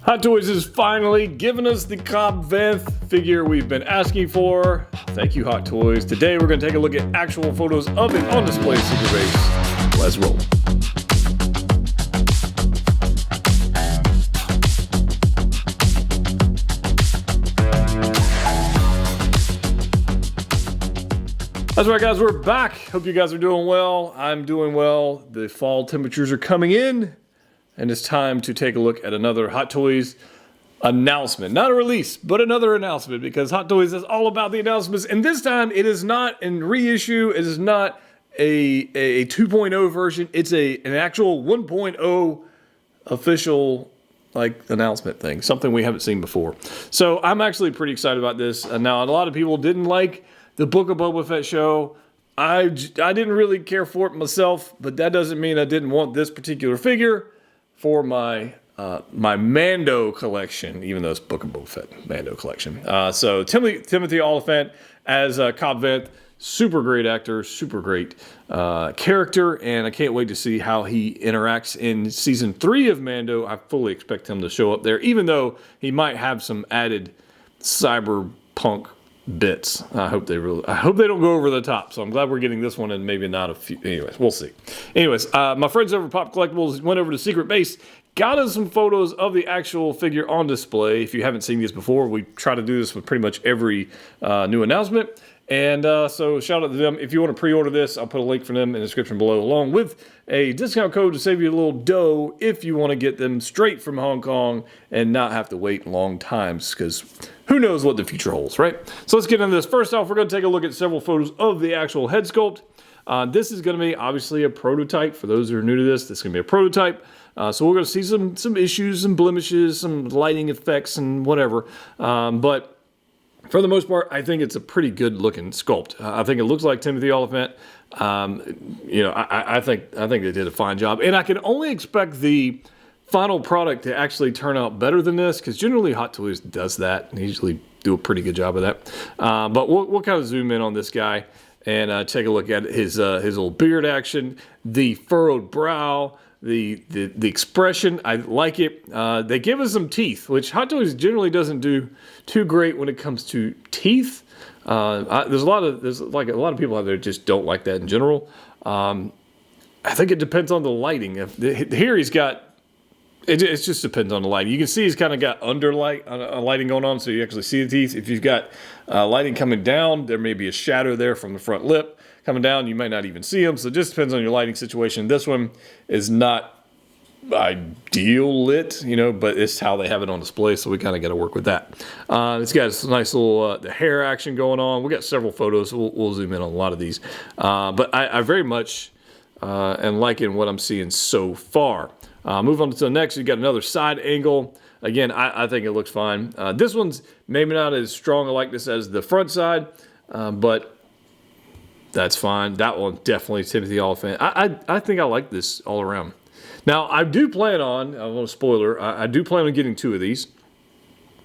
Hot Toys has finally given us the Cobb Vanth figure we've been asking for. Thank you, Hot Toys. Today we're going to take a look at actual photos of it on display Secret Base. Let's roll. That's right, guys, we're back. Hope you guys are doing well. I'm doing well. The fall temperatures are coming in, and it's time to take a look at another Hot Toys announcement. Not a release, but another announcement, because Hot Toys is all about the announcements, and this time it is not a reissue. It is not a 2.0 version. It's an actual 1.0 official announcement thing, something we haven't seen before. So I'm actually pretty excited about this. Now, a lot of people didn't like the Book of Boba Fett show. I didn't really care for it myself, but that doesn't mean I didn't want this particular figure for my Mando collection, even though it's Book of Boba Fett Mando collection. So Timothy Olyphant as Cobb Vanth, super great actor, super great character, and I can't wait to see how he interacts in season 3 of Mando. I fully expect him to show up there, even though he might have some added cyberpunk bits. I hope they don't go over the top. So I'm glad we're getting this one, and maybe not a few. Anyways, we'll see. Anyways, my friends over at Pop Collectibles went over to Secret Base, got us some photos of the actual figure on display. If you haven't seen these before, we try to do this with pretty much every new announcement. And so shout out to them. If you want to pre-order this, I'll put a link for them in the description below, along with a discount code to save you a little dough if you want to get them straight from Hong Kong and not have to wait long times, because who knows what the future holds, right? So let's get into this. First off, we're going to take a look at several photos of the actual head sculpt. This is going to be obviously a prototype. For those who are new to this is going to be a prototype. So we're going to see some issues, some blemishes, some lighting effects, and whatever. But for the most part, I think it's a pretty good looking sculpt. I think it looks like Timothy Olyphant. I think they did a fine job, and I can only expect the final product to actually turn out better than this, because generally Hot Toys does that, and they usually do a pretty good job of that. But we'll kind of zoom in on this guy and take a look at his little beard action, the furrowed brow, the expression. I like it. They give us some teeth, which Hot Toys generally doesn't do too great when it comes to teeth. There's a lot of people out there that just don't like that in general. I think it depends on the lighting. Here he's got. It just depends on the lighting. You can see he's kind of got lighting going on, so you actually see the teeth. If you've got lighting coming down, there may be a shadow there from the front lip. Coming down, you might not even see them, so it just depends on your lighting situation. This one is not ideal lit, but it's how they have it on display, so we kind of got to work with that. It's got a nice little the hair action going on. We got several photos. We'll zoom in on a lot of these. But I very much am liking what I'm seeing so far. Move on to the next. You got another side angle. Again, I think it looks fine. This one's maybe not as strong a likeness as the front side, but that's fine. That one definitely Timothy Olyphant. I think I like this all around. Now, I do plan on, I want a spoiler, I do plan on getting 2 of these.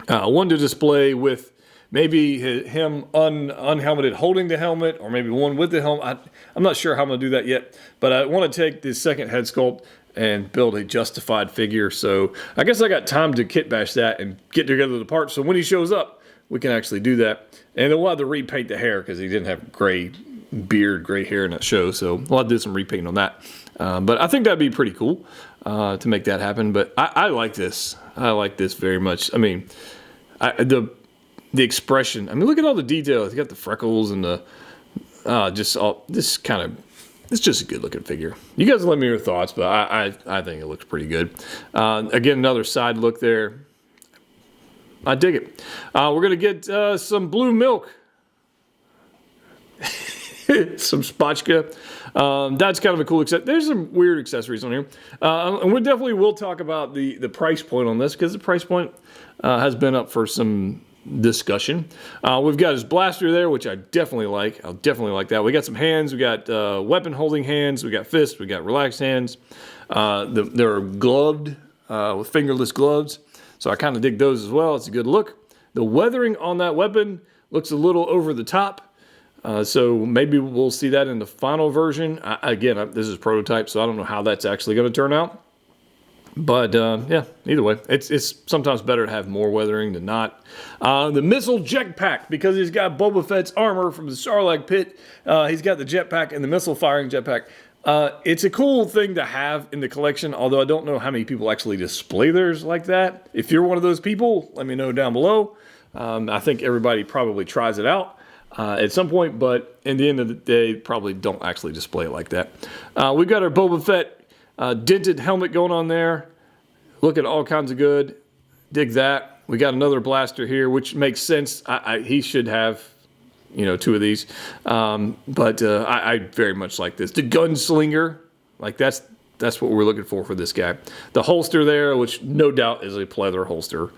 One to display with maybe him unhelmeted holding the helmet, or maybe one with the helmet. I'm not sure how I'm going to do that yet, but I want to take this second head sculpt and build a justified figure. So I guess I got time to kit bash that and get together the parts, so when he shows up, we can actually do that. And then we'll have to repaint the hair, because he didn't have gray hair in that show, so we'll have to do some repainting on that. But I think that'd be pretty cool to make that happen. But I like this. I like this very much. I mean, the expression. I mean, look at all the details. You got the freckles and the it's just a good looking figure. You guys let me know your thoughts, but I think it looks pretty good. Again, another side look there. I dig it. We're gonna get some blue milk. Some spotchka. That's kind of a cool accessory. There's some weird accessories on here. And we definitely will talk about the price point on this, because the price point has been up for some discussion. We've got his blaster there, which I definitely like. I'll definitely like that. We got some hands. We got weapon holding hands. We got fists. We got relaxed hands. They're gloved with fingerless gloves. So I kind of dig those as well. It's a good look. The weathering on that weapon looks a little over the top. So maybe we'll see that in the final version. Again, this is prototype, so I don't know how that's actually going to turn out. But yeah, either way, it's sometimes better to have more weathering than not. The missile jetpack, because he's got Boba Fett's armor from the Sarlacc pit. He's got the jetpack and the missile firing jetpack. It's a cool thing to have in the collection, although I don't know how many people actually display theirs like that. If you're one of those people, let me know down below. I think everybody probably tries it out at some point, but in the end of the day, probably don't actually display it like that. We've got our Boba Fett dented helmet going on there. Looking all kinds of good. Dig that. We got another blaster here, which makes sense. He should have, you know, 2 of these. But I very much like this. The gunslinger, like that's what we're looking for this guy. The holster there, which no doubt is a pleather holster.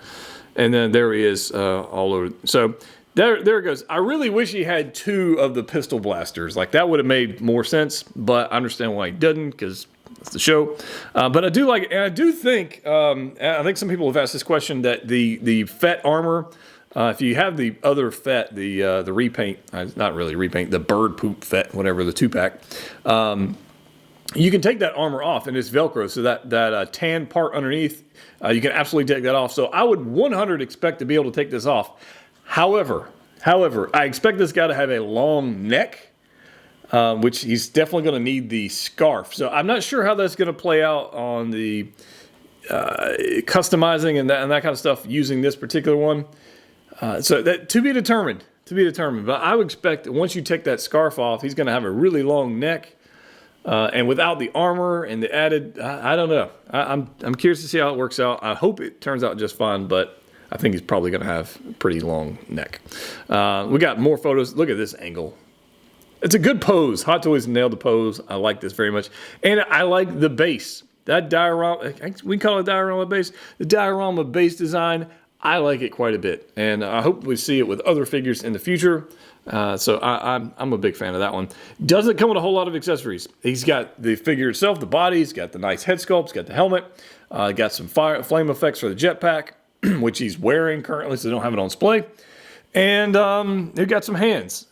And then there he is all over. So there it goes. I really wish he had 2 of the pistol blasters. Like that would have made more sense, but I understand why he doesn't, because it's the show. But I do like it, and I do think, I think some people have asked this question, that the Fett armor, if you have the other Fett, the repaint, not really repaint, the bird poop Fett, whatever, the 2-pack, you can take that armor off, and it's Velcro, so that tan part underneath, you can absolutely take that off. So I would 100% expect to be able to take this off. However, I expect this guy to have a long neck, which he's definitely going to need the scarf. So I'm not sure how that's going to play out on the customizing and that kind of stuff using this particular one. So that to be determined. But I would expect that once you take that scarf off, he's going to have a really long neck. And without the armor and the added, I don't know. I'm curious to see how it works out. I hope it turns out just fine, but I think he's probably going to have a pretty long neck. We got more photos. Look at this angle. It's a good pose. Hot Toys nailed the pose. I like this very much. And I like the base. That diorama, we call it diorama base. The diorama base design, I like it quite a bit. And I hope we see it with other figures in the future. So I'm a big fan of that one. Doesn't come with a whole lot of accessories. He's got the figure itself, the body. He's got the nice head sculpt. He's got the helmet. Got some flame effects for the jetpack, which he's wearing currently, so they don't have it on display. And they've got some hands.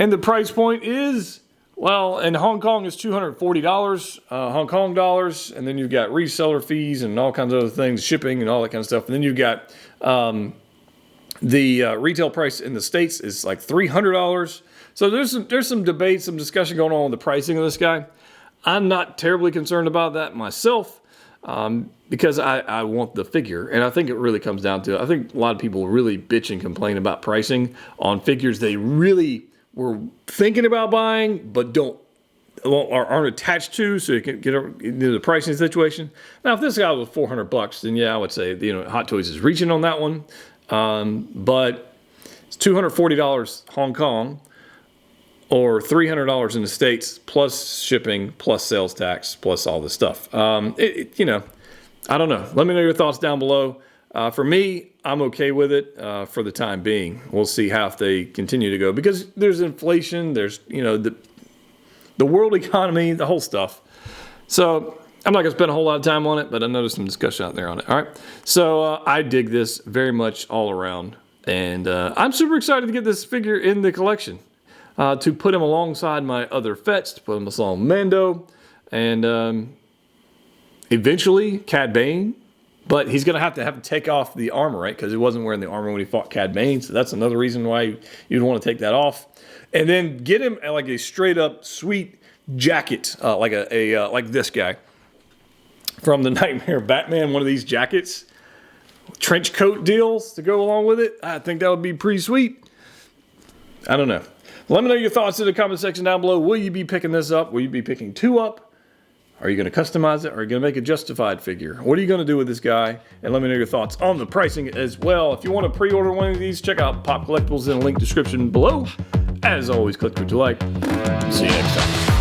And the price point is, well, in Hong Kong it's $240 Hong Kong dollars, and then you've got reseller fees and all kinds of other things, shipping and all that kind of stuff. And then you've got the retail price in the States is like $300. So there's some debate, some discussion going on with the pricing of this guy. I'm not terribly concerned about that myself, because I want the figure. And I think it really comes down to, I think a lot of people really bitch and complain about pricing on figures they really were thinking about buying, but aren't attached to, so you can get into the pricing situation. Now, if this guy was $400, then yeah, I would say, you know, Hot Toys is reaching on that one. But it's $240 Hong Kong, or $300 in the States, plus shipping, plus sales tax, plus all this stuff. You know, I don't know. Let me know your thoughts down below. For me, I'm okay with it for the time being. We'll see how if they continue to go, because there's inflation, there's, you know, the world economy, the whole stuff. So I'm not going to spend a whole lot of time on it, but I noticed some discussion out there on it. All right. So I dig this very much all around. And I'm super excited to get this figure in the collection, to put him alongside my other Fets, to put him along Mando, and eventually Cad Bane. But he's going to have to take off the armor, right? Because he wasn't wearing the armor when he fought Cad Bane. So that's another reason why you'd want to take that off. And then get him like a straight up sweet jacket, like like this guy from the Nightmare Batman, one of these jackets, trench coat deals to go along with it. I think that would be pretty sweet. I don't know. Let me know your thoughts in the comment section down below. Will you be picking this up? Will you be picking 2 up? Are you going to customize it? Or are you going to make a justified figure? What are you going to do with this guy? And let me know your thoughts on the pricing as well. If you want to pre-order one of these, check out Pop Collectibles in the link description below. As always, click what you like. See you next time.